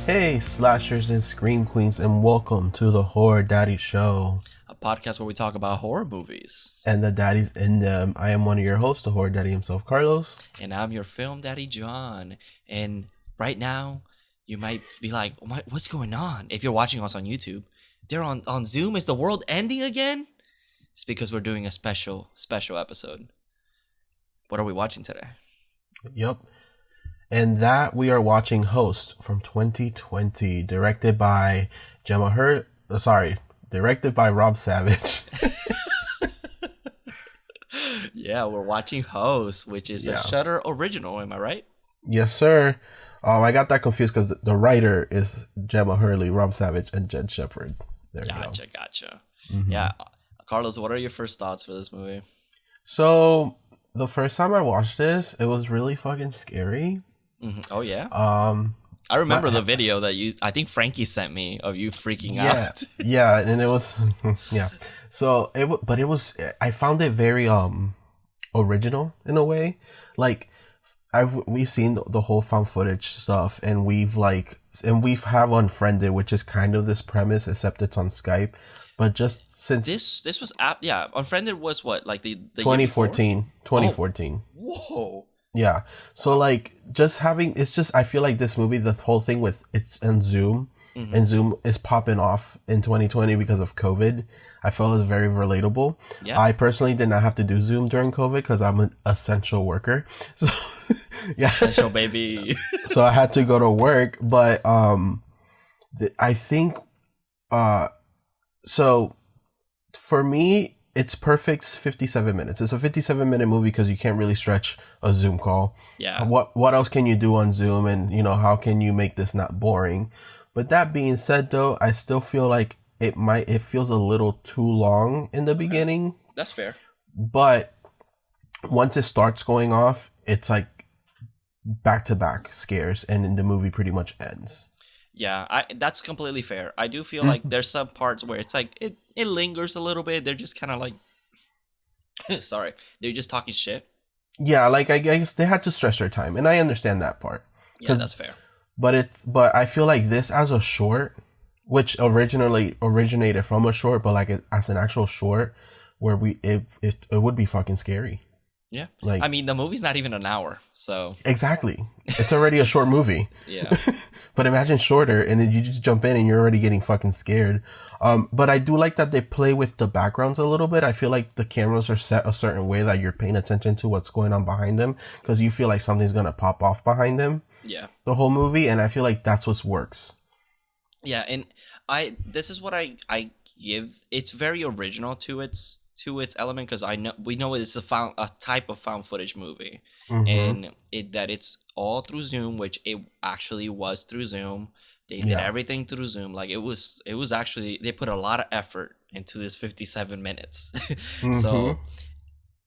Hey, slashers and scream queens, and welcome to the Horror Daddies Show. A podcast where we talk about horror movies. And the daddies in them. I am one of your hosts, the Horror Daddy himself, Carlos. And I'm your film daddy, John. And right now, you might be like, what's going on? If you're watching us on YouTube, they're on Zoom. Is the world ending again? It's because we're doing a special episode. What are we watching today? Yep. And that we are watching Host from 2020, directed by directed by Rob Savage. Yeah, we're watching Host, which is a Shudder original, am I right? Yes, sir. I got that confused because the writer is Gemma Hurley, Rob Savage, and Jed Shepard. Gotcha. Mm-hmm. Yeah. Carlos, what are your first thoughts for this movie? So, the first time I watched this, it was really fucking scary. Mm-hmm. Oh, yeah? I remember the video that I think Frankie sent me of you freaking out. Yeah, and it was, yeah. So, I found it very, original in a way. Like, we've seen the whole found footage stuff, and we've have Unfriended, which is kind of this premise, except it's on Skype. But just since this was Unfriended was what, like the 2014. Whoa. Yeah. So like I feel like this movie, the whole thing with it's on Zoom, mm-hmm. and Zoom is popping off in 2020 because of COVID. I felt it was very relatable. Yeah. I personally did not have to do Zoom during COVID because I'm an essential worker. So yeah. Essential baby. So I had to go to work, but I think so for me, it's perfect 57 minutes. It's a 57-minute movie because you can't really stretch a Zoom call. Yeah. What else can you do on Zoom, and how can you make this not boring? But that being said, though, I still feel like it feels a little too long in the beginning. That's fair. But once it starts going off, it's like back-to-back scares, and then the movie pretty much ends. Yeah, that's completely fair. I do feel like there's some parts where it's like it lingers a little bit. They're just kind of like, sorry, they're just talking shit. Yeah, like I guess they had to stretch their time, and I understand that part. Yeah, that's fair. But I feel like this as a short, which originally originated from a short, but like as an actual short, where it would be fucking scary. Yeah. Like, I mean, the movie's not even an hour, so. Exactly. It's already a short movie. Yeah. But imagine shorter, and then you just jump in and you're already getting fucking scared. But I do like that they play with the backgrounds a little bit. I feel like the cameras are set a certain way that you're paying attention to what's going on behind them, because you feel like something's going to pop off behind them. Yeah. The whole movie, and I feel like that's what works. Yeah, and this is what I give. It's very original to its element, because we know it's a type of found footage movie, mm-hmm. and it's all through Zoom, which it actually was through Zoom. They did everything through Zoom. Like it was actually, they put a lot of effort into this 57 minutes. Mm-hmm. So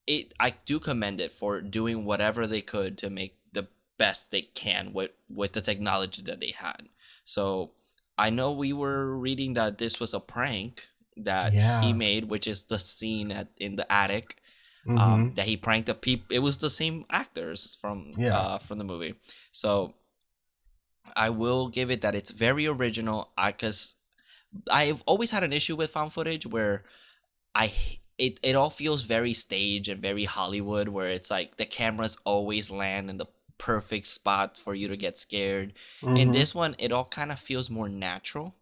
I do commend it for doing whatever they could to make the best they can with the technology that they had. So I know we were reading that this was a prank that he made, which is the scene in the attic, mm-hmm. That he pranked the people. It was the same actors from the movie. So I will give it that it's very original, because I've always had an issue with found footage where it all feels very staged and very Hollywood, where it's like the cameras always land in the perfect spot for you to get scared. Mm-hmm. In this one, it all kind of feels more natural.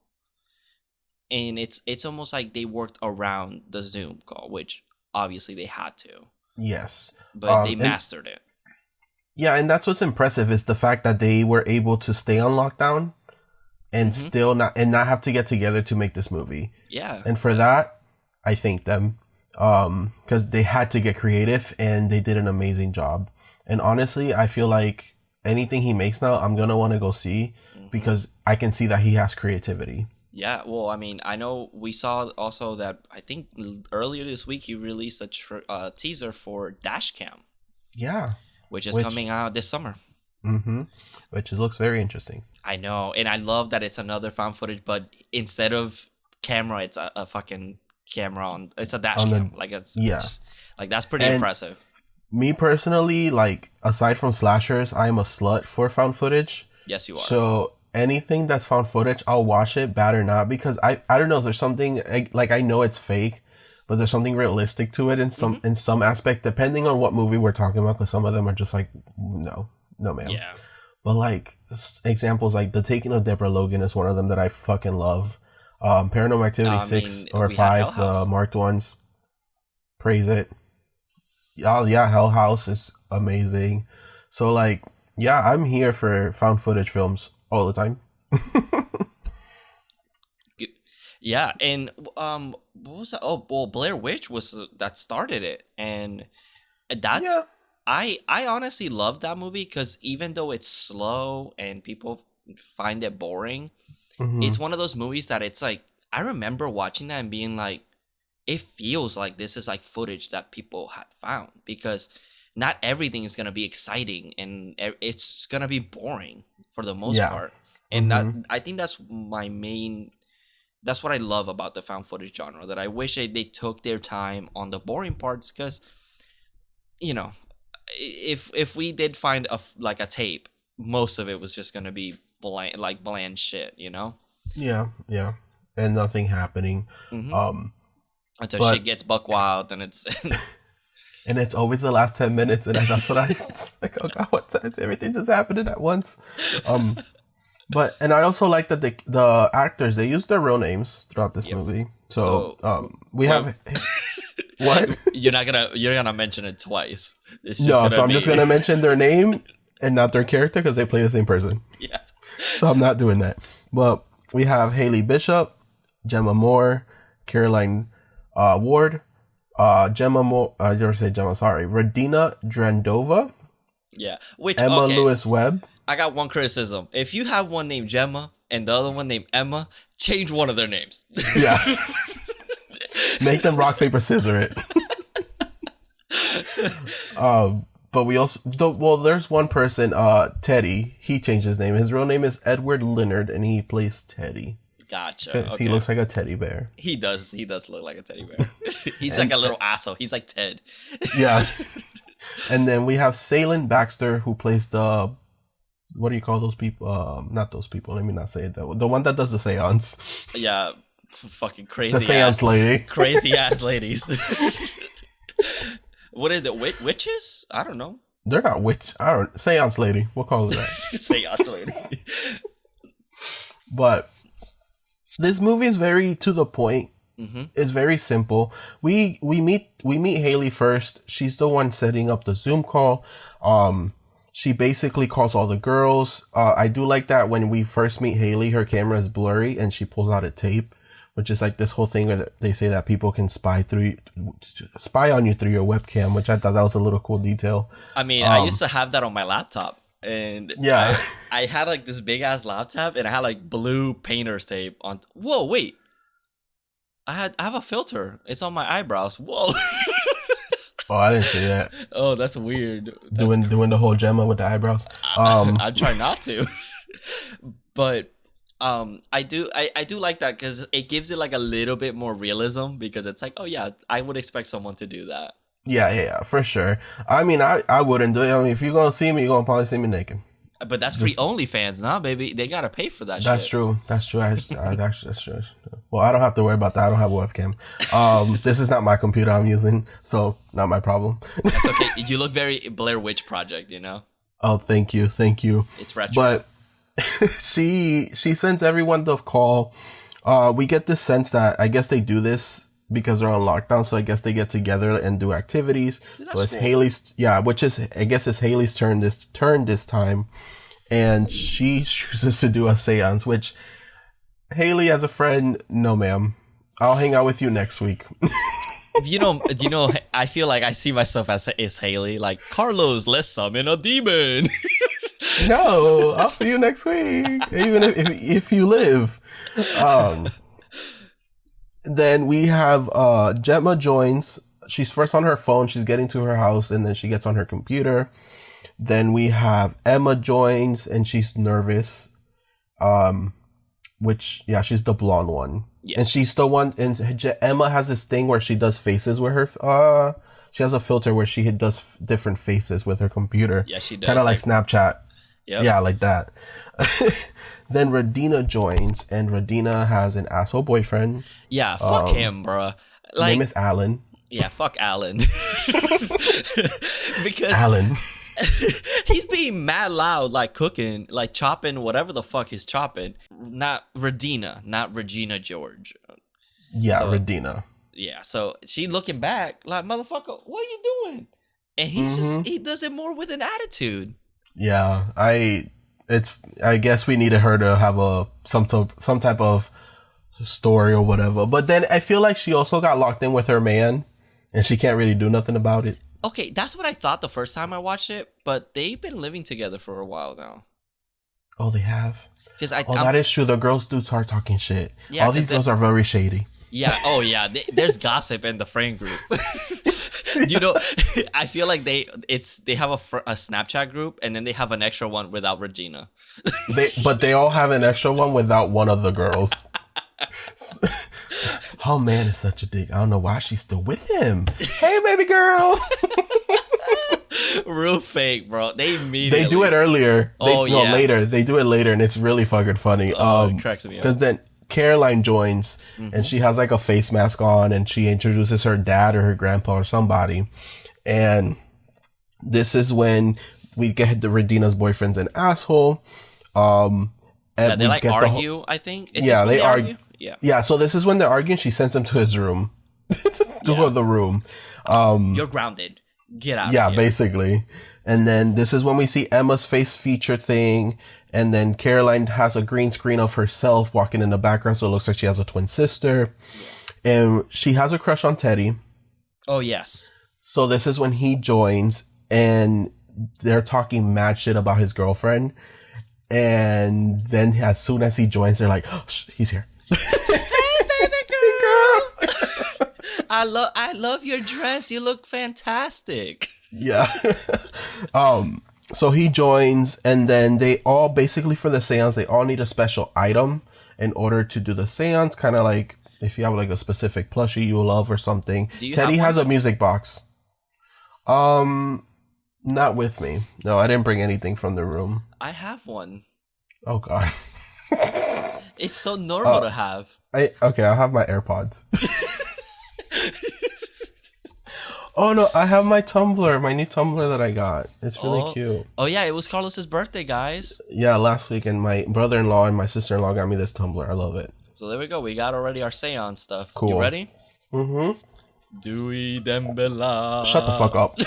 And it's almost like they worked around the Zoom call, which obviously they had to. Yes. But they mastered it. Yeah, and that's what's impressive is the fact that they were able to stay on lockdown and mm-hmm. still not have to get together to make this movie. Yeah. And for that, I thank them. Because they had to get creative, and they did an amazing job. And honestly, I feel like anything he makes now, I'm going to want to go see, mm-hmm. because I can see that he has creativity. Yeah, well, I mean, I know we saw also that I think earlier this week he released a teaser for Dashcam. Yeah. Which is coming out this summer. Mm-hmm. Which looks very interesting. I know, and I love that it's another found footage, but instead of camera, it's a fucking camera it's a dash cam. Like that's pretty impressive. Me personally, like aside from slashers, I am a slut for found footage. Yes, you are. So anything that's found footage, I'll watch it, bad or not, because I don't know, there's something like I know it's fake, but there's something realistic to it in some aspect, depending on what movie we're talking about, because some of them are just like, no ma'am. Yeah. But like examples like The Taking of Deborah Logan is one of them that I fucking love. Paranormal Activity 6 or 5, the marked ones. Praise it. Oh yeah, Hell House is amazing. So like, yeah, I'm here for found footage films all the time. Yeah, and what was that? Oh, well, Blair Witch was that started it, and that's I honestly love that movie because even though it's slow and people find it boring, it's one of those movies that it's like I remember watching that and being like, it feels like this is like footage that people had found because not everything is gonna be exciting and it's gonna be boring for the most part, and I think that's my main. That's what I love about the found footage genre, that I wish they took their time on the boring parts because, you know, if we did find a tape, most of it was just going to be bland shit, you know? Yeah. And nothing happening. Until shit gets buck wild and it's... and it's always the last 10 minutes and that's what like, oh God, what everything just happening at once. But and I also like that the actors, they use their real names throughout this movie. So we have what? You're gonna mention it twice. I'm just gonna mention their name and not their character because they play the same person. Yeah. So I'm not doing that. But we have Haley Bishop, Gemma Moore, Caroline Ward, Gemma Moore. I never say Gemma. Sorry, Radina Drandova. Yeah. Which Emma Lewis Webb. I got one criticism. If you have one named Gemma and the other one named Emma, change one of their names. Yeah. Make them rock, paper, scissor it. But we also... there's one person, Teddy. He changed his name. His real name is Edward Leonard, and he plays Teddy. Gotcha. Okay. He looks like a teddy bear. He does look like a teddy bear. He's like a little asshole. He's like Ted. Yeah. And then we have Salen Baxter, who plays the... What do you call those people? Not those people. Let me not say it that way. The one that does the seance. Yeah, fucking crazy. The seance lady. Crazy ass ladies. What are the witches? I don't know. They're not witch. Seance lady. We'll call it that. Seance lady. But this movie is very to the point. It's very simple. We meet Haley first. She's the one setting up the Zoom call. She basically calls all the girls. I do like that when we first meet Haley, her camera is blurry and she pulls out a tape, which is like this whole thing where they say that people can spy on you through your webcam, which I thought that was a little cool detail. I mean, I used to have that on my laptop, and yeah, I had like this big ass laptop, and I had like blue painter's tape on. Whoa, wait! I have a filter. It's on my eyebrows. Whoa. Oh, I didn't see that. Oh, that's weird. Doing the whole Gemma with the eyebrows. I'm trying not to, but I do like that because it gives it like a little bit more realism because it's like, oh yeah, I would expect someone to do that. Yeah, for sure. I mean, I wouldn't do it. I mean, if you're gonna see me, you're gonna probably see me naked. But that's free OnlyFans now, baby. They gotta pay for that. That's shit. True. That's true. That's true. Well, I don't have to worry about that. I don't have a webcam. This is not my computer I'm using, so not my problem. That's okay. You look very Blair Witch Project, you know. Oh, thank you. It's retro. But she sends everyone the call. We get this sense that I guess they do this because they're on lockdown, so I guess they get together and do activities. That's so it's cool. Haley's, which is, I guess it's Haley's turn this time, and she chooses to do a seance, which Haley as a friend, no ma'am, I'll hang out with you next week. You know, I feel like I see myself as Haley, like, Carlos, let's summon a demon. No, I'll see you next week, even if you live. Then we have Gemma joins. She's first on her phone. She's getting to her house, and then she gets on her computer. Then we have Emma joins, and she's nervous. She's the blonde one. Yeah. And she's the one. And Emma has this thing where she does faces with her. She has a filter where she does different faces with her computer. Yeah, she does. Kind of like Snapchat. Yep. Yeah, like that. Then Radina joins, and Radina has an asshole boyfriend. Yeah, fuck him, bro. Like, name is Alan. Yeah, fuck Alan. Because Alan. he's being mad loud, like cooking, like chopping whatever the fuck he's chopping. Not Radina, not Regina George. Yeah, so, Radina. Yeah, so she looking back like, motherfucker, what are you doing? And he does it more with an attitude. Yeah, I guess we needed her to have some type of story or whatever. But then I feel like she also got locked in with her man, and she can't really do nothing about it. Okay, that's what I thought the first time I watched it, but they've been living together for a while now. Oh, they have? That is true. The girls do start talking shit. Yeah, all these girls are very shady. Yeah. Oh, yeah. There's gossip in the friend group. You know, I feel like they have a Snapchat group, and then they have an extra one without Regina. But they all have an extra one without one of the girls. Oh man, it's such a dick. I don't know why she's still with him. Hey, baby girl. Real fake, bro. They do it earlier. Later. They do it later, and it's really fucking funny. It cracks me up. Because then Caroline joins, and she has like a face mask on, and she introduces her dad or her grandpa or somebody. And this is when we get the Radina's boyfriend's an asshole. And they like argue, I think. They argue. Yeah, so this is when they're arguing. She sends him to his room. The room. You're grounded. Get out of here. Yeah, basically. And then this is when we see Emma's face feature thing. And then Caroline has a green screen of herself walking in the background, so it looks like she has a twin sister. Yeah. And she has a crush on Teddy. Oh, yes. So this is when he joins, and they're talking mad shit about his girlfriend. And then as soon as he joins, they're like, oh, he's here. Hey, baby girl. I love your dress. You look fantastic. Yeah. So he joins, and then they all basically, for the seance, they all need a special item in order to do the seance. Kind of like if you have like a specific plushie you love or something. Teddy has a music box. Not with me. No, I didn't bring anything from the room. I have one. Oh God. It's so normal to have. I'll have my AirPods. Oh no, I have my Tumblr, my new Tumblr that I got. It's really cute. Oh yeah, it was Carlos's birthday, guys. Yeah, last week, and my brother-in-law and my sister-in-law got me this Tumblr. I love it. So there we go. We got already our seance stuff. Cool. You ready? Mm-hmm. Dewey Dembella. Shut the fuck up.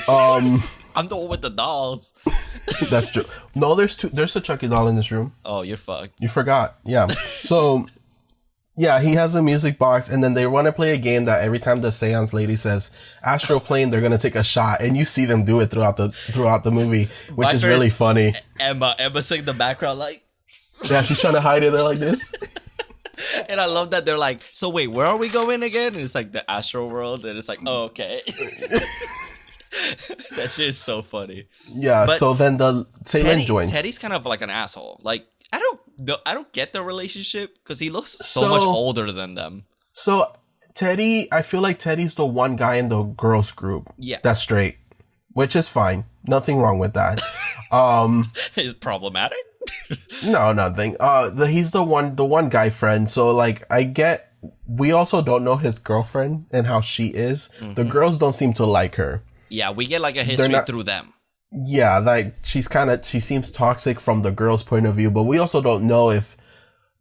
I'm the one with the dolls. That's true. No, there's a Chucky doll in this room. Oh, you're fucked. You forgot. Yeah. So, yeah, he has a music box, and then they want to play a game that every time the seance lady says astral plane, they're gonna take a shot, and you see them do it throughout the movie, which is really funny. Emma sing the background like. Yeah, she's trying to hide it like this. And I love that they're like, so wait, where are we going again? And it's like the astral world, and it's like, oh, okay. That shit is so funny. Yeah. But so then the Salem joins. Teddy's kind of like an asshole. Like I don't get the relationship because he looks so much older than them. So Teddy, I feel like Teddy's the one guy in the girls group. Yeah. That's straight, which is fine. Nothing wrong with that. Is problematic? No, nothing. He's the one guy friend. So like, we also don't know his girlfriend and how she is. Mm-hmm. The girls don't seem to like her. Yeah, we get like a history through them. Yeah, like she seems toxic from the girl's point of view, but we also don't know if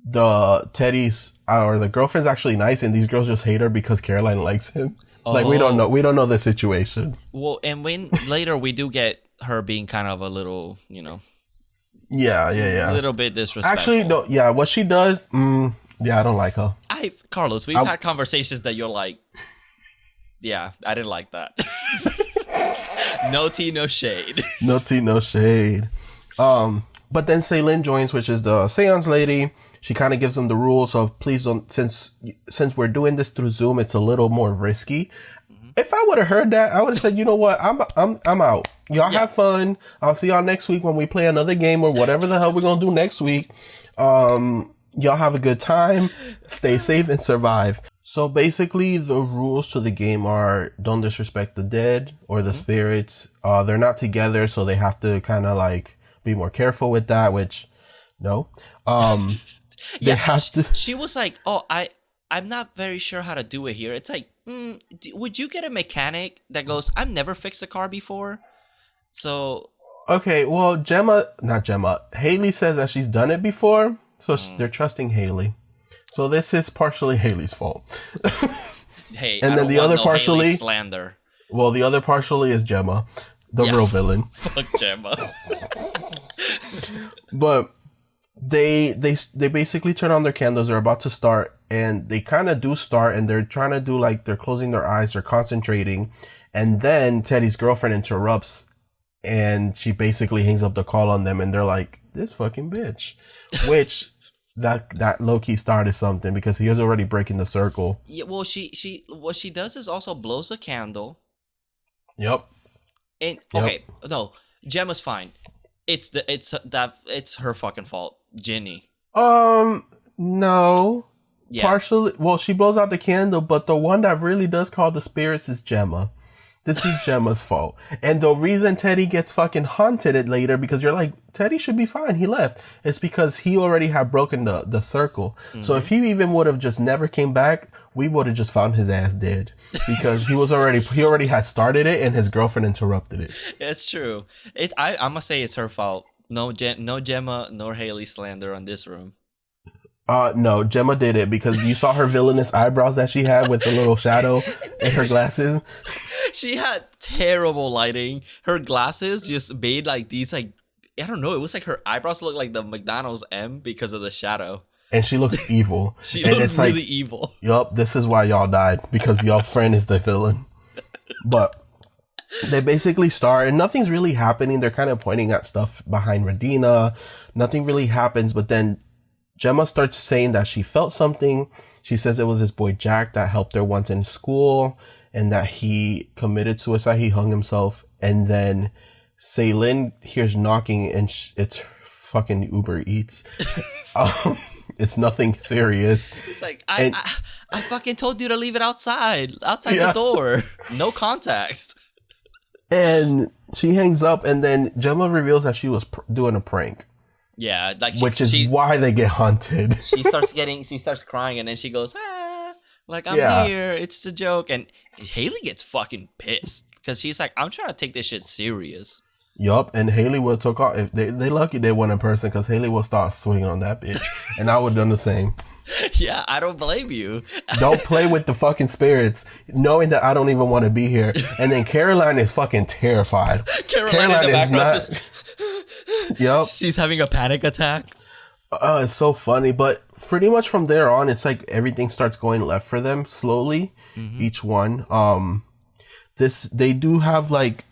the Teddy's or the girlfriend's actually nice and these girls just hate her because Caroline likes him. Like we don't know the situation. Well, and when later we do get her being kind of a little, Yeah. A little bit disrespectful. Actually, no. Yeah, what she does. Yeah, I don't like her. Carlos, we've had conversations that you're like, yeah, I didn't like that. No tea, no shade. No tea, no shade. But then Celine joins, which is the seance lady. She kind of gives them the rules of please don't, since we're doing this through Zoom, it's a little more risky. Mm-hmm. If I would have heard that, I would have said, you know what, I'm out. Y'all have fun. I'll see y'all next week when we play another game or whatever the hell we're gonna do next week. Y'all have a good time, stay safe, and survive. So basically, the rules to the game are don't disrespect the dead or the spirits. They're not together, so they have to kind of like be more careful with that, which No. They Yeah, have to. she was like, "Oh, I'm not very sure how to do it here." It's like, would you get a mechanic that goes, "I've never fixed a car before," so. Okay, well, not Gemma, Haley says that she's done it before, so they're trusting Haley. So this is partially Haley's fault. Hey, and I then don't the want other no partially Haley slander. Well, the other partially is Gemma, the real villain. Fuck Gemma. But they basically turn on their candles. They're about to start, and they kind of do start, and they're trying to do like they're closing their eyes, they're concentrating, and then Teddy's girlfriend interrupts. And she basically hangs up the call on them, and they're like, "This fucking bitch," which that low key started something because he was already breaking the circle. Yeah, well, she what she does is also blows a candle. Yep. And okay, no, Gemma's fine. It's her fucking fault, Ginny. No. Yeah. Partially. Well, she blows out the candle, but the one that really does call the spirits is Gemma. This is Gemma's fault. And the reason Teddy gets fucking haunted later, because you're like, Teddy should be fine, he left. It's because he already had broken the circle. Mm-hmm. So if he even would have just never came back, we would have just found his ass dead. Because he already had started it, and his girlfriend interrupted it. It's true. I'm gonna say it's her fault. No Gemma nor Haley slander on this room. No, Gemma did it because you saw her villainous eyebrows that she had with the little shadow in her glasses. She had terrible lighting. Her glasses just made like these, like, I don't know. It was like her eyebrows looked like the McDonald's M because of the shadow. And she looked evil. She looked really evil. Yup, this is why y'all died, because y'all friend is the villain. But they basically start, and nothing's really happening. They're kind of pointing at stuff behind Radina. Nothing really happens, but then Gemma starts saying that she felt something. She says it was this boy Jack that helped her once in school, and that he committed suicide. He hung himself. And then Celine hears knocking, and it's fucking Uber Eats. It's nothing serious. It's like, I fucking told you to leave it outside the door. No context. And she hangs up, and then Gemma reveals that she was doing a prank. Yeah, like which is why they get haunted. She starts crying, and then she goes, like, I'm here. It's a joke. And Haley gets fucking pissed because she's like, I'm trying to take this shit serious. Yup, and Haley will took off. If they lucky they went in person, because Haley will start swinging on that bitch, and I would have done the same. Yeah, I don't blame you. Don't play with the fucking spirits, knowing that I don't even want to be here. And then Caroline is fucking terrified. Caroline in the background. Yep, she's having a panic attack. It's so funny, but pretty much from there on, it's like everything starts going left for them slowly. Mm-hmm. Each one, they do have like.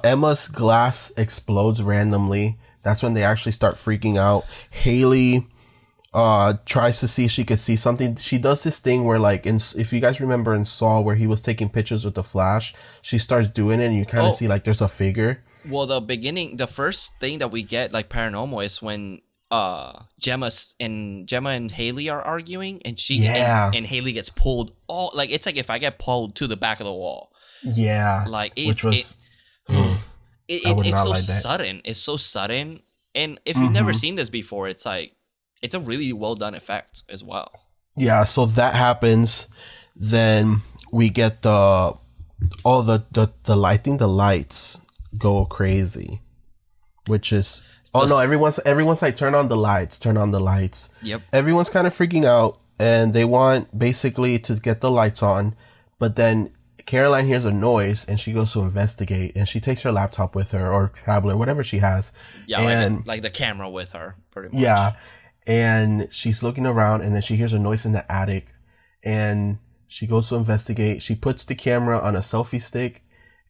Emma's glass explodes randomly. That's when they actually start freaking out. Haley tries to see if she could see something. She does this thing where, like, if you guys remember in Saw, where he was taking pictures with the flash, she starts doing it, and you kind of see like there's a figure. Well, the first thing that we get like paranormal is when Gemma and Haley are arguing, and and Haley gets pulled like, it's like if I get pulled to the back of the wall. Yeah, like it's so sudden. It's so sudden, and if you've never seen this before, it's like it's a really well done effect as well. Yeah, so that happens. Then we get the lighting. The lights go crazy, which is everyone's like, turn on the lights. Yep. Everyone's kind of freaking out, and they want basically to get the lights on, but then Caroline hears a noise, and she goes to investigate, and she takes her laptop with her, or tablet, whatever she has. Yeah, and, like the camera with her, pretty much. Yeah, and she's looking around, and then she hears a noise in the attic, and she goes to investigate. She puts the camera on a selfie stick,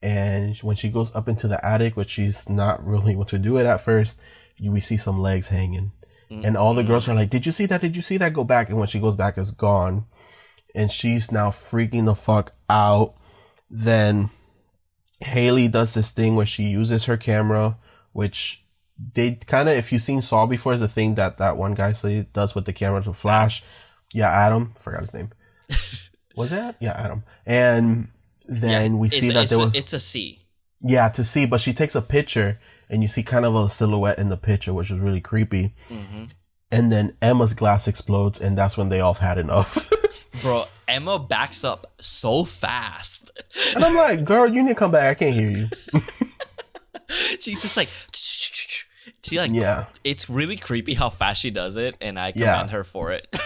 and when she goes up into the attic, which she's not really able to do it at first, we see some legs hanging. Mm-hmm. And all the girls are like, did you see that? Did you see that? Go back. And when she goes back, it's gone. And she's now freaking the fuck out. Then Haley does this thing where she uses her camera, which they kind of, if you've seen Saw before, is a thing that one guy does with the camera to flash. Yeah, Adam. Forgot his name. Was that? Yeah, Adam. And then we see that there was... It's a C. Yeah, to see. But she takes a picture, and you see kind of a silhouette in the picture, which is really creepy. Mm-hmm. And then Emma's glass explodes, and that's when they all had enough. Bro, Emma backs up so fast. And I'm like, girl, you need to come back. I can't hear you. She's just like, she like, yeah. It's really creepy how fast she does it, and I commend her for it.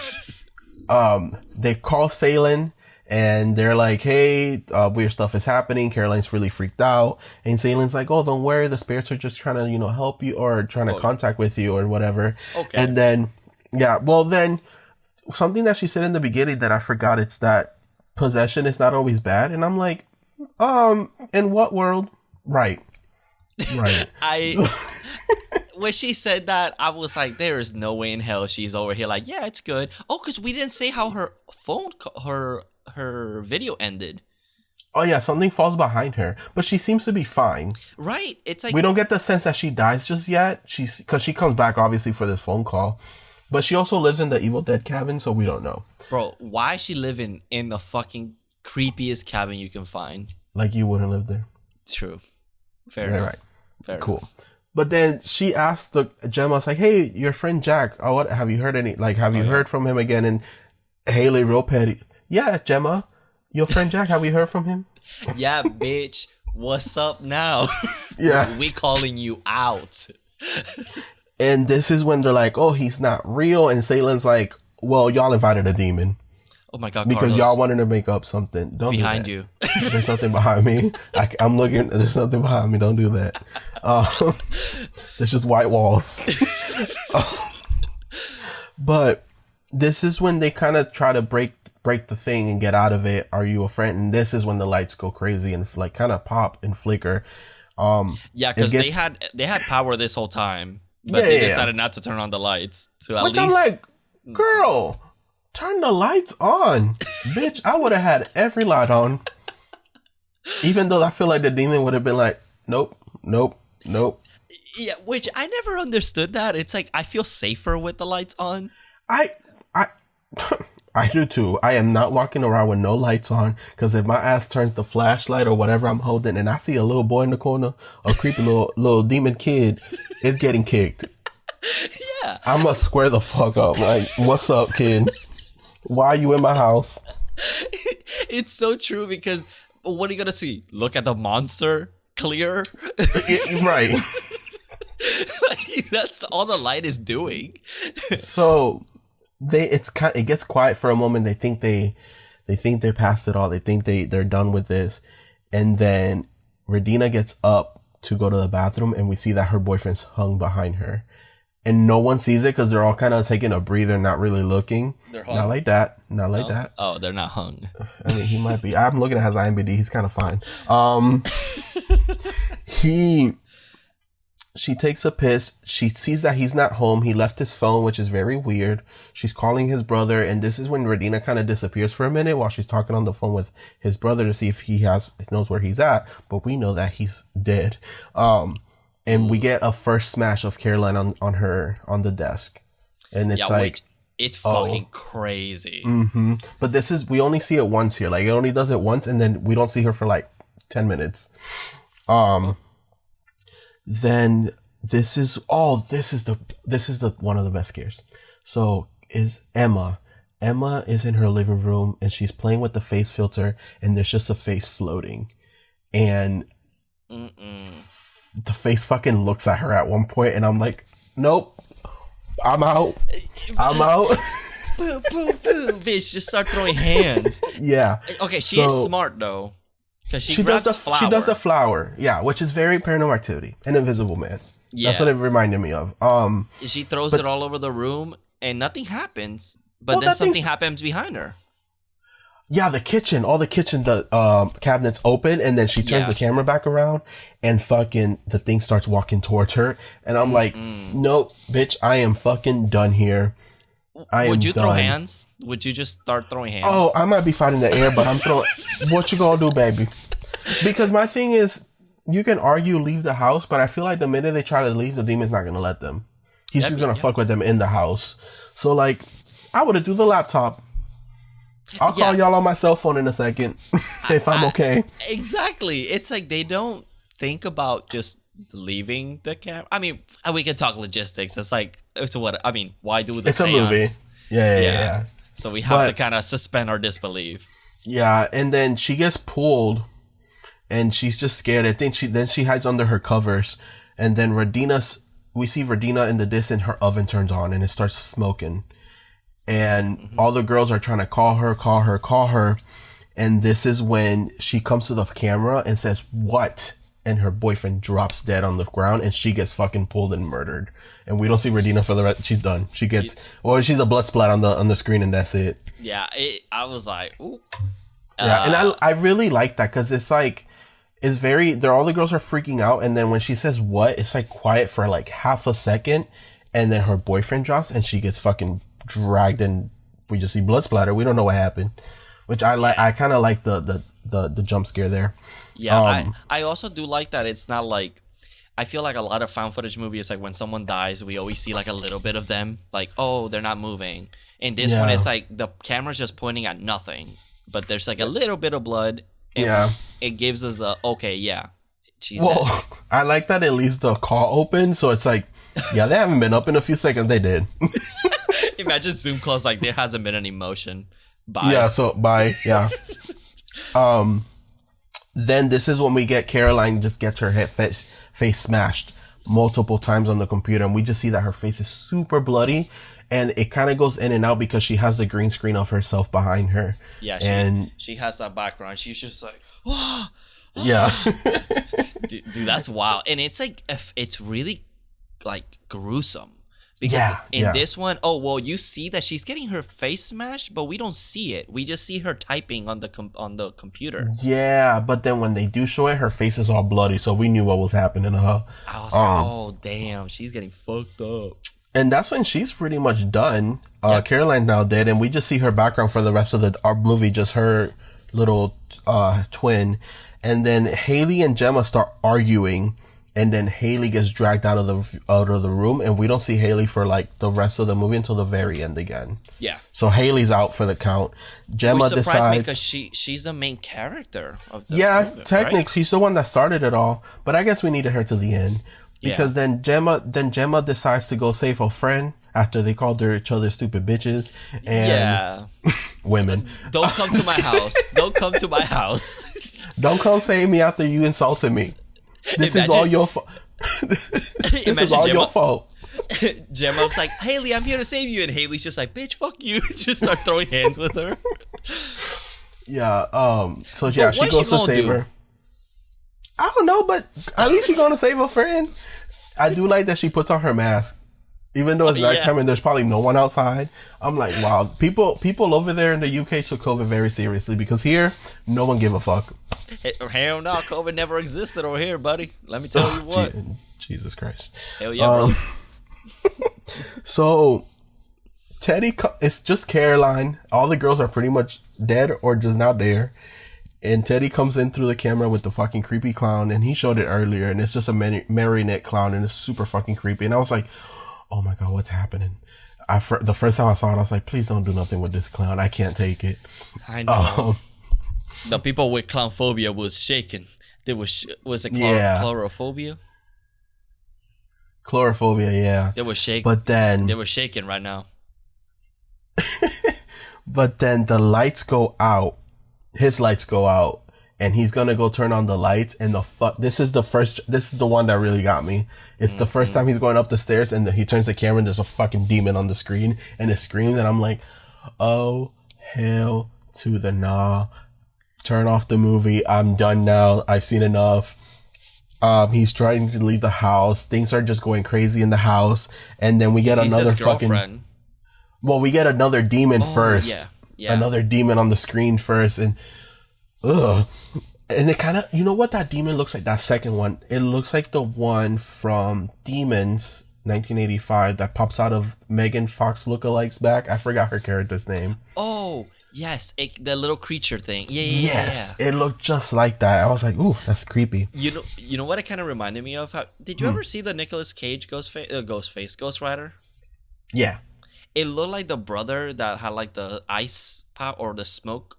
They call Salen, and they're like, hey, weird stuff is happening. Caroline's really freaked out. And Salen's like, oh, don't worry. The spirits are just trying to, help you or trying to contact with you or whatever. Okay. And then, then something that she said in the beginning that I forgot, it's that possession is not always bad. And I'm like, in what world? Right. When she said that, I was like, there is no way in hell she's over here like, yeah, it's good. Oh, because we didn't say how her phone, her video ended. Oh, yeah, something falls behind her. But she seems to be fine. Right. It's like... We don't get the sense that she dies just yet. Because she comes back, obviously, for this phone call. But she also lives in the Evil Dead cabin, so we don't know. Bro, why is she living in the fucking creepiest cabin you can find? Like you wouldn't live there. True. Fair enough. Right. Fair cool. enough. But then she asked Gemma's like, hey, your friend Jack, what have you heard heard from him again? And Haley real petty. Yeah, Gemma, your friend Jack, have we heard from him? Yeah, bitch. What's up now? Yeah. We calling you out. And this is when they're like, oh, he's not real. And Salen's like, well, y'all invited a demon. Oh my God, because Carlos. y'all wanted to make up something. Don't behind do you. There's nothing behind me. I'm looking. There's nothing behind me. Don't do that. There's just white walls. But this is when they kind of try to break the thing and get out of it. Are you a friend? And this is when the lights go crazy and like kind of pop and flicker. Yeah, because they had power this whole time, but they decided not to turn on the lights to at least. I'm like, girl. Turn the lights on. Bitch, I would have had every light on. Even though I feel like the demon would have been like, nope. Yeah, which I never understood that. It's like, I feel safer with the lights on. I do too. I am not walking around with no lights on, because if my ass turns the flashlight or whatever I'm holding and I see a little boy in the corner, a creepy little demon kid, is getting kicked. Yeah. I'm gonna square the fuck up. Like, what's up, kid? Why are you in my house? It's so true, because what are you gonna see? Look at the monster clear? Right. That's all the light is doing. So it gets quiet for a moment. They think they're past it all. They think they're done with this. And then Radina gets up to go to the bathroom, and we see that her boyfriend's hung behind her. And no one sees it because they're all kind of taking a breather, not really looking. They're hung. Not like that. Oh, they're not hung. I mean, he might be. I'm looking at his IMDb. He's kind of fine. She takes a piss. She sees that he's not home. He left his phone, which is very weird. She's calling his brother, and this is when Radina kind of disappears for a minute while she's talking on the phone with his brother to see if he knows where he's at. But we know that he's dead. And we get a first smash of Caroline on the desk. And it's it's fucking crazy. Mm-hmm. But we only see it once here. Like, it only does it once, and then we don't see her for like 10 minutes. Then this is the one of the best scares. So is Emma. Emma is in her living room, and she's playing with the face filter, and there's just a face floating. And the face fucking looks at her at one point, and I'm like, nope, I'm out. Boo, boo, boo, bitch, just start throwing hands. Yeah. Okay, she is smart, though. Because she grabs does flower. She does the flower, yeah, which is very Paranormal Activity, an Invisible Man. Yeah. That's what it reminded me of. She throws it all over the room, and nothing happens, but then something happens behind her. Yeah, the cabinets open, and then she turns the camera back around, and fucking the thing starts walking towards her, and I'm like, nope, bitch, I am fucking done here. Would you throw hands? Would you just start throwing hands? Oh, I might be fighting the air, but I'm throwing. What you gonna do, baby? Because my thing is, you can argue leave the house, but I feel like the minute they try to leave, the demon's not gonna let them. He's just gonna fuck with them in the house. So like, I would have do the laptop. I'll call y'all on my cell phone in a second if I'm okay. Exactly. It's like they don't think about just leaving the camera. I mean, we can talk logistics. It's like, it's what I mean. Why do the It's seance? a movie. Yeah. So we have to kind of suspend our disbelief. Yeah, and then she gets pulled, and she's just scared. I think she hides under her covers, and then we see Radina in the distance. Her oven turns on, and it starts smoking, and all the girls are trying to call her, and this is when she comes to the camera and says, "What?" And her boyfriend drops dead on the ground, and she gets fucking pulled and murdered. And we don't see Radina for the rest. She's done. She's a blood splat on the screen, and that's it. Yeah, I was like, ooh. Yeah, and I really like that because it's like, all the girls are freaking out, and then when she says "what," it's like quiet for like half a second, and then her boyfriend drops, and she gets fucking dragged, and we just see blood splatter. We don't know what happened, which I like. I kind of like the jump scare there. Yeah, I also do like that. It's not like, I feel like a lot of found footage movies, like when someone dies, we always see like a little bit of them, like, oh, they're not moving. And this one is like the camera's just pointing at nothing, but there's like a little bit of blood. And it gives us the she's dead. I like that it leaves the call open, so it's like, yeah, they haven't been up in a few seconds. They did. Imagine Zoom calls like there hasn't been any motion. Bye. Yeah. So bye. Yeah. Then this is when we get Caroline just gets her face smashed multiple times on the computer, and we just see that her face is super bloody, and it kind of goes in and out because she has the green screen of herself behind her. Yeah, she has that background. She's just like, whoa. Yeah. Dude, that's wild. And it's like, it's really like gruesome. Because in this one, you see that she's getting her face smashed, but we don't see it. We just see her typing on the computer. Yeah, but then when they do show it, her face is all bloody, so we knew what was happening to her. I was like, oh, damn, she's getting fucked up. And that's when she's pretty much done. Caroline's now dead, and we just see her background for the rest of our movie, just her little twin. And then Haley and Gemma start arguing. And then Haley gets dragged out of the room, and we don't see Haley for like the rest of the movie until the very end again. Yeah. So Haley's out for the count. Gemma decides, me because she's the main character of the movie, technically right? She's the one that started it all, but I guess we needed her to the end because then Gemma decides to go save her friend after they called each other stupid bitches and women. Don't come to my house. Don't come to my house. Don't come save me after you insulted me. This is all your fault. This is all your fault. Gemma was like, Haley, I'm here to save you. And Haley's just like, bitch, fuck you. Just start throwing hands with her. Yeah. So yeah, she goes to save her. I don't know, but at least she's gonna save her friend. I do like that she puts on her mask. Even though it's nighttime and there's probably no one outside. I'm like, wow, people over there in the UK took COVID very seriously because here, no one give a fuck. Hell no, COVID never existed over here, buddy. Let me tell you what. Jesus Christ. Hell yeah, bro. So, it's just Caroline. All the girls are pretty much dead or just not there. And Teddy comes in through the camera with the fucking creepy clown. And he showed it earlier. And it's just a marionette clown. And it's super fucking creepy. And I was like, oh my God, what's happening? The first time I saw it, I was like, please don't do nothing with this clown. I can't take it. I know. The people with clown phobia was shaking. There was it chlorophobia? Chlorophobia, yeah. They were shaking. But then they were shaking right now. But then the lights go out. His lights go out. And he's gonna go turn on the lights, and this is the one that really got me. It's the first time he's going up the stairs, and he turns the camera, and there's a fucking demon on the screen, and it screams, and I'm like, oh, hell to the nah. Turn off the movie. I'm done now. I've seen enough. He's trying to leave the house. Things are just going crazy in the house, and then we get another fucking... Well, we get another demon first. Yeah. Another demon on the screen first, and... Ugh. And it kind of, you know what that demon looks like? That second one. It looks like the one from Demons 1985 that pops out of Megan Fox lookalikes back. I forgot her character's name. Oh, yes. The little creature thing. Yeah. Yes. It looked just like that. I was like, ooh, that's creepy. You know what it kind of reminded me of? Did you ever see the Nicolas Cage Ghost Rider? Yeah. It looked like the brother that had like the ice power or the smoke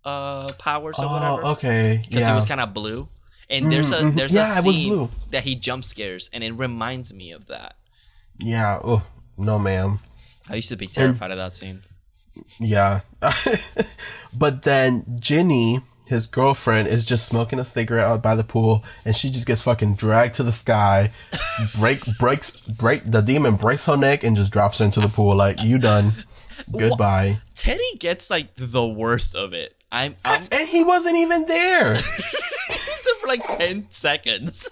powers or whatever. Okay. Because he was kind of blue. And there's a Yeah, it was scene blue. that he jump scares, and it reminds me of that. Yeah. Oh no, ma'am. I used to be terrified of that scene. Yeah. But then Ginny, his girlfriend, is just smoking a cigarette out by the pool, and she just gets fucking dragged to the sky. The demon breaks her neck and just drops her into the pool. Like, you done. Goodbye. Teddy gets like the worst of it. And he wasn't even there. He's there for like 10 seconds.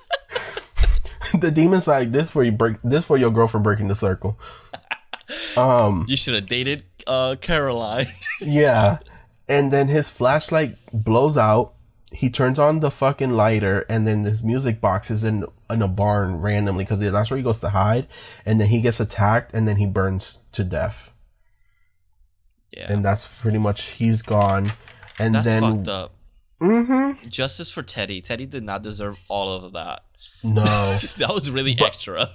The demon's like, this for your girlfriend breaking the circle. You should have dated Caroline. Yeah. And then his flashlight blows out. He turns on the fucking lighter, and then his music box is in a barn randomly because that's where he goes to hide. And then he gets attacked, and then he burns to death. Yeah. And that's pretty much, he's gone. And that's then fucked up. Mm-hmm. Justice for Teddy. Teddy did not deserve all of that. No. That was really extra.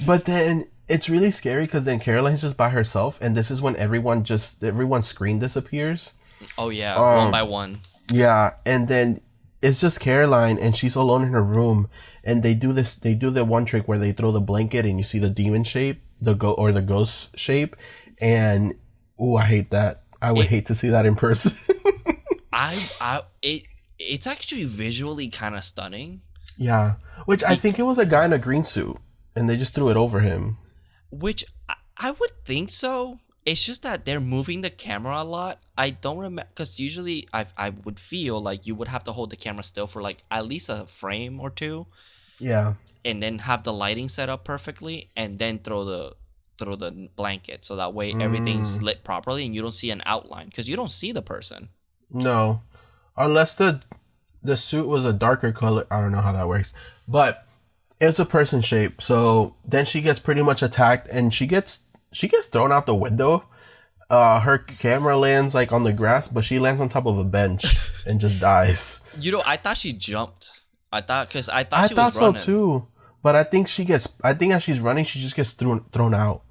But then it's really scary because then Caroline's just by herself, and this is when everyone's screen disappears. Oh yeah, one by one. Yeah, and then it's just Caroline, and she's alone in her room, and they do the one trick where they throw the blanket and you see the demon shape, the ghost shape, and I hate that. I would hate to see that in person. It's actually visually kind of stunning. Yeah, which I think it was a guy in a green suit, and they just threw it over him. Which I would think so. It's just that they're moving the camera a lot. I don't remember, because usually I would feel like you would have to hold the camera still for like at least a frame or two. Yeah. And then have the lighting set up perfectly, and then throw the blanket, so that way everything's lit properly and you don't see an outline, because you don't see the person. No, unless the suit was a darker color. I don't know how that works, but it's a person shape. So then she gets pretty much attacked, and she gets thrown out the window. Her camera lands like on the grass, but she lands on top of a bench and just dies. I thought she jumped. I thought she was so running. too. But I think as she's running, she just gets thrown out.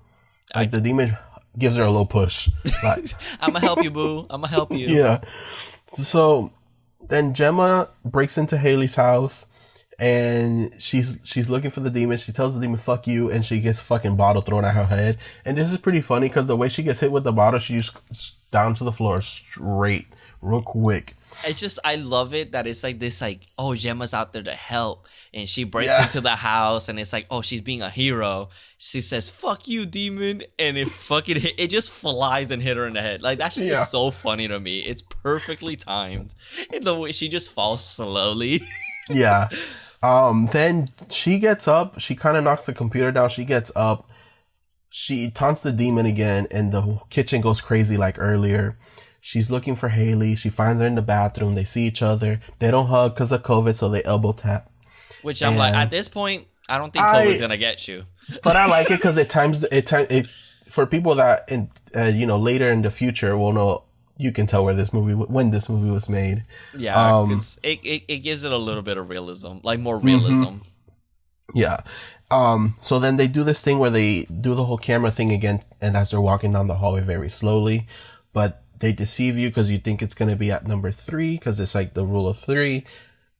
Like the demon gives her a little push. Like, I'm gonna help you, boo. I'm gonna help you. Yeah. So then Gemma breaks into Haley's house, and she's looking for the demon. She tells the demon, "Fuck you," and she gets a fucking bottle thrown at her head. And this is pretty funny because the way she gets hit with the bottle, she just down to the floor straight, real quick. It's just, I love it that it's like this, like, oh, Gemma's out there to help, and she breaks into the house, and it's like, oh, she's being a hero. She says, "Fuck you, demon," and it just flies and hit her in the head. Like, that shit is so funny to me. It's perfectly timed, and the way she just falls slowly. Yeah. Then she gets up. She kind of knocks the computer down. She gets up. She taunts the demon again, and the kitchen goes crazy like earlier. She's looking for Haley. She finds her in the bathroom. They see each other. They don't hug because of COVID, so they elbow tap. Which I'm like, at this point, I don't think COVID's gonna get you. But I like it because it for people that later in the future will know. You can tell when this movie was made. Yeah, it gives it a little bit of realism, like more realism. Yeah. So then they do this thing where they do the whole camera thing again, and as they're walking down the hallway very slowly, but they deceive you because you think it's going to be at number 3 because it's like the rule of 3.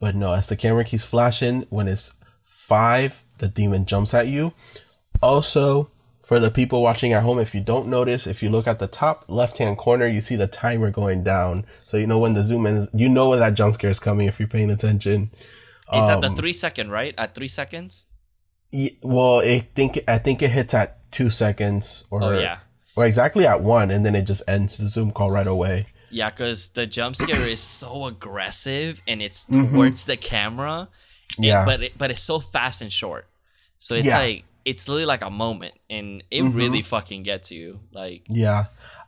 But no, as the camera keeps flashing, when it's 5, the demon jumps at you. Also, for the people watching at home, if you don't notice, if you look at the top left-hand corner, you see the timer going down. So you know when the zoom in, you know when that jump scare is coming if you're paying attention. Is that the 3 second, right? At 3 seconds? Yeah, well, I think it hits at 2 seconds or exactly at 1, and then it just ends the Zoom call right away. Yeah, because the jump scare is so aggressive, and it's towards the camera. But it's so fast and short. So it's like, it's literally like a moment, and it really fucking gets you. Like, yeah,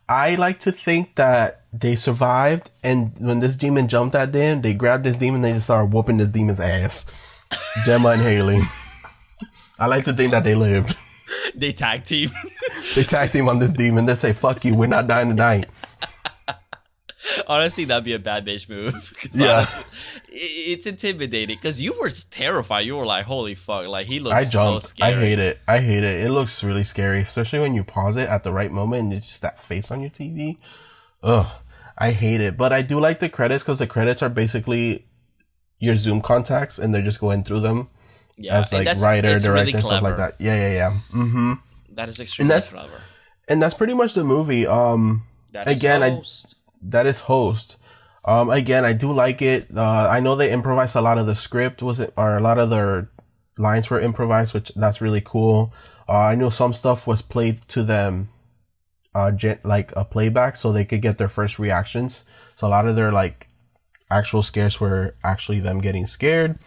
I like to think that they survived, and when this demon jumped at them, they grabbed this demon, they just started whooping this demon's ass. Gemma and Haley. I like to think that they lived. They tag team. They tag team on this demon. They say, "Fuck you, we're not dying tonight." Honestly, that'd be a bad bitch move. Honestly, it's intimidating because you were terrified. You were like, "Holy fuck!" Like, he looks so scary. I hate it. It looks really scary, especially when you pause it at the right moment and it's just that face on your TV. Ugh, I hate it. But I do like the credits because the credits are basically your Zoom contacts, and they're just going through them as like writer, director, really stuff like that. Yeah. Mm-hmm. That is extremely clever. And that's pretty much the movie. That is Host. Again, I do like it. I know they improvised a lot of the script, or a lot of their lines were improvised, which that's really cool. I know some stuff was played to them, like a playback, so they could get their first reactions. So a lot of their like actual scares were actually them getting scared.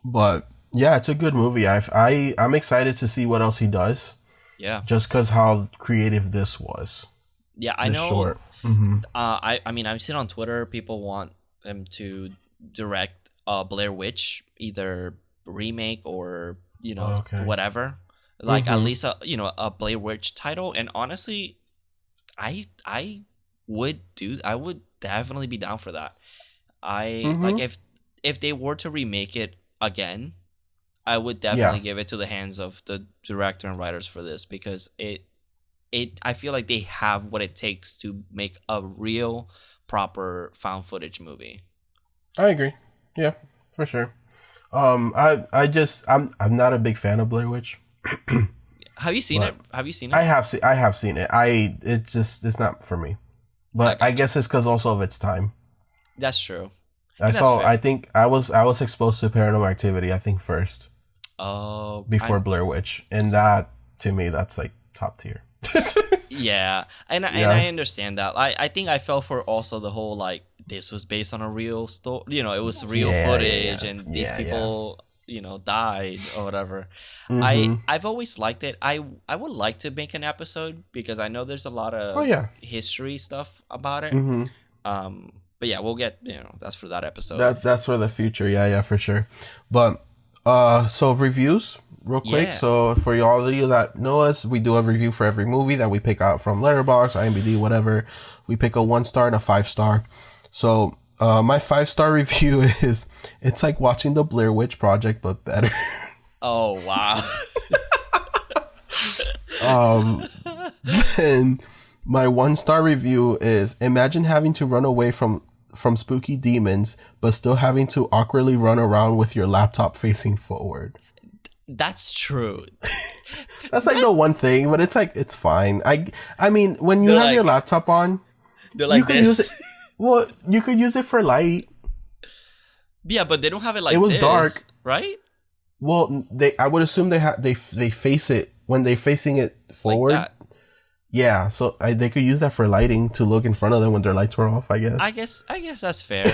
But yeah, it's a good movie. I'm excited to see what else he does. Yeah, just because how creative this was. Yeah, I know. Short. Mm-hmm. I mean, I've seen on Twitter people want them to direct Blair Witch, either remake or whatever, like at least a Blair Witch title. And honestly, I would definitely be down for that. Like if they were to remake it again, I would definitely give it to the hands of the director and writers for this, because I feel like they have what it takes to make a real proper found footage movie. I agree. Yeah, for sure. I'm not a big fan of Blair Witch. Have you seen it? I have seen it. It's not for me. But I guess it's because also of its time. That's true. I think I was exposed to Paranormal Activity, I think, first. Oh. Before Blair Witch. And that, to me, that's like top tier. Yeah. And I understand that. I think I fell for also the whole like, this was based on a real story. It was real footage and these people, died or whatever. I've always liked it. I would like to make an episode because I know there's a lot of history stuff about it. But yeah, we'll get, that's for that episode. That's for the future. Yeah, for sure. But, so reviews real quick. Yeah. So for all of you that know us, we do a review for every movie that we pick out from Letterboxd, IMDb, whatever. We pick a 1-star and a 5-star. So, my 5-star review is, it's like watching the Blair Witch Project, but better. Oh, wow. And my 1-star review is, imagine having to run away from spooky demons, but still having to awkwardly run around with your laptop facing forward. That's true. That's like the one thing, but it's like, it's fine. I mean, when you have your laptop on, they're like this. Well, you could use it for light. Yeah, but they don't have it like this. It was dark, right? Well, I would assume they face it when they're facing it forward. Like that. Yeah, so they could use that for lighting to look in front of them when their lights were off, I guess. I guess that's fair.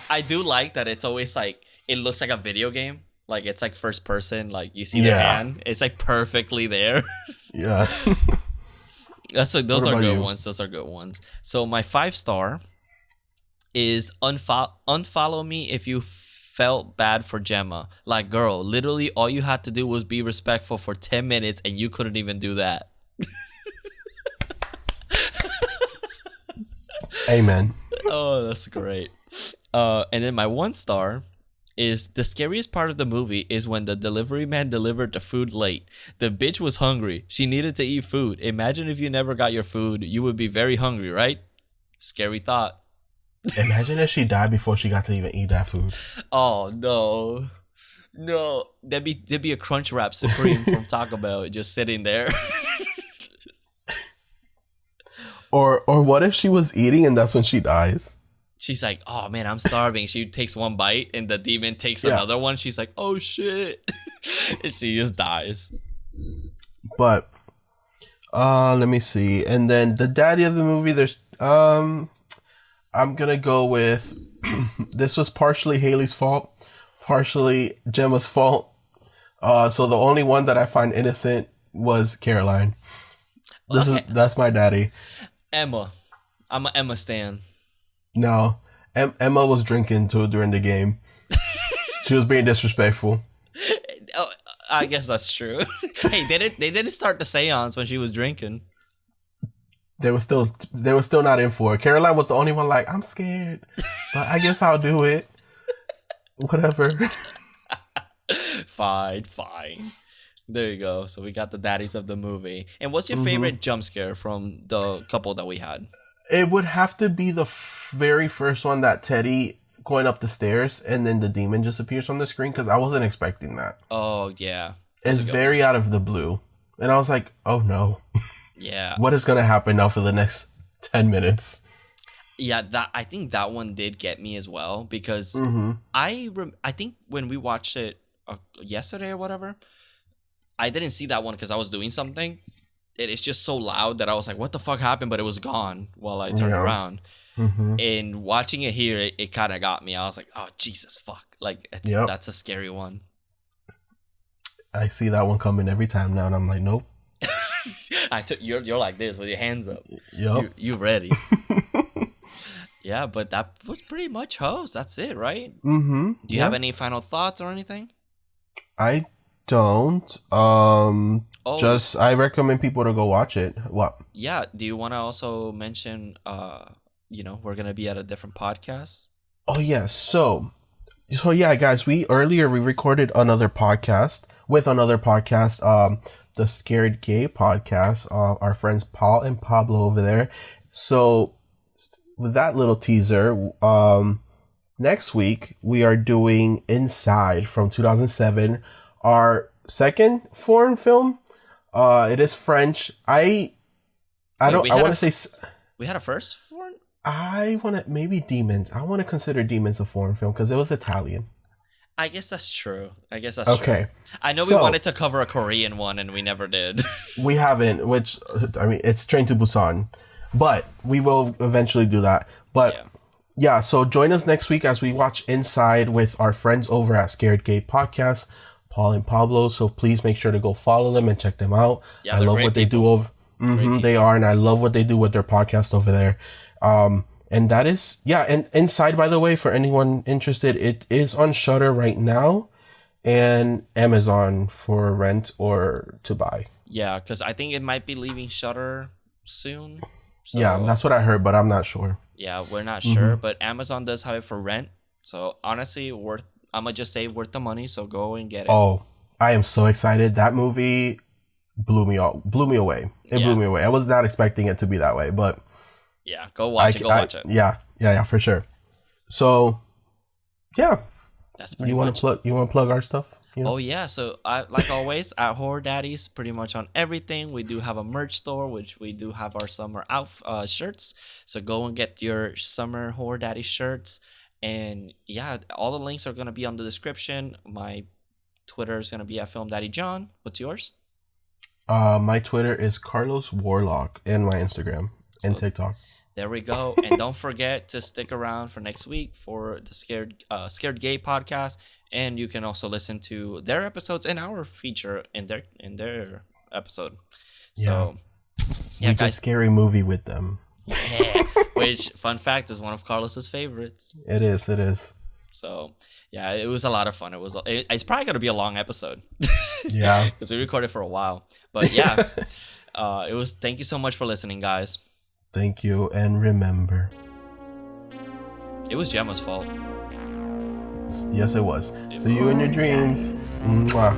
I do like that it's always like, it looks like a video game. Like, it's like first person, like you see their hand. It's like perfectly there. Yeah. Those are good ones. Those are good ones. So my 5-star is unfollow me if you felt bad for Gemma. Like, girl, literally all you had to do was be respectful for 10 minutes and you couldn't even do that. Amen. Oh, that's great. And then my 1-star is, the scariest part of the movie is when the delivery man delivered the food late. The bitch was hungry. She needed to eat food. Imagine if you never got your food. You would be very hungry, right? Scary thought. Imagine if she died before she got to even eat that food. Oh, no. There'd be a Crunchwrap Supreme from Taco Bell just sitting there. Or what if she was eating and that's when she dies? She's like, oh man, I'm starving. She takes one bite and the demon takes another one. She's like, oh shit. And she just dies. But let me see. And then the daddy of the movie, there's I'm gonna go with this was partially Haley's fault, partially Gemma's fault. So the only one that I find innocent was Caroline. That's my daddy. Emma. I'm an Emma stan. No. Emma was drinking too during the game. She was being disrespectful. Oh, I guess that's true. Hey, they didn't start the seance when she was drinking. They were still not in for it. Caroline was the only one like, I'm scared, but I guess I'll do it. Whatever. Fine. There you go. So we got the daddies of the movie. And what's your favorite jump scare from the couple that we had? It would have to be the very first one that Teddy going up the stairs and then the demon just appears on the screen, because I wasn't expecting that. Oh, yeah. It's very out of the blue. And I was like, oh no. Yeah. What is going to happen now for the next 10 minutes? Yeah, I think that one did get me as well, because I think when we watched it yesterday or whatever, I didn't see that one because I was doing something. It's just so loud that I was like, what the fuck happened? But it was gone while I turned around. And watching it here, it kind of got me. I was like, oh, Jesus, fuck. Like, that's a scary one. I see that one coming every time now, and I'm like, nope. You're like this with your hands up. Yep. You ready. Yeah, but that was pretty much Host. That's it, right? Do you have any final thoughts or anything? I don't. Just I recommend people to go watch it. What? Yeah. Do you want to also mention? We're gonna be at a different podcast. Oh yeah. So yeah, guys. We recorded another podcast with another podcast. The Scared Gay Podcast. Our friends Paul and Pablo over there. So with that little teaser, next week we are doing Inside from 2007, our second foreign film. It is French. I want to say we had a first foreign. I want to maybe Demons. I want to consider Demons a foreign film because it was Italian. I guess that's true. Okay. I know we wanted to cover a Korean one and we never did. We haven't, which, I mean, it's Train to Busan. But we will eventually do that. But yeah, so join us next week as we watch Inside with our friends over at Scared Gay Podcast, Paul and Pablo. So please make sure to go follow them and check them out. Yeah, I love what they do over. They are, and I love what they do with their podcast over there. And that is, and Inside, by the way, for anyone interested, it is on Shudder right now and Amazon for rent or to buy. Yeah, because I think it might be leaving Shudder soon. So, yeah, that's what I heard, but I'm not sure. Yeah, we're not sure, but Amazon does have it for rent. So honestly, I'm gonna just say worth the money. So go and get it. Oh, I am so excited! That movie blew me away. It blew me away. I was not expecting it to be that way, but yeah, go watch it. Watch it. Yeah, for sure. So, yeah, that's pretty much. You want to plug our stuff? You know? Oh yeah, so like always at Horror Daddies, pretty much on everything. We do have a merch store, which we do have our summer shirts. So go and get your summer Horror Daddy shirts, and yeah, all the links are gonna be on the description. My Twitter is gonna be at Film Daddy John. What's yours? My Twitter is Carlos Warlock, and my Instagram and TikTok. There we go. And don't forget to stick around for next week for the Scared Gay Podcast. And you can also listen to their episodes and our feature in their episode. So, yeah, guys, a scary movie with them. Yeah, which fun fact is one of Carlos's favorites. It is. So, yeah, it was a lot of fun. It's probably going to be a long episode. Yeah, because we recorded for a while. But yeah, thank you so much for listening, guys. Thank you, and remember, it was Gemma's fault. Yes, it was. See you in your dreams. Mwah.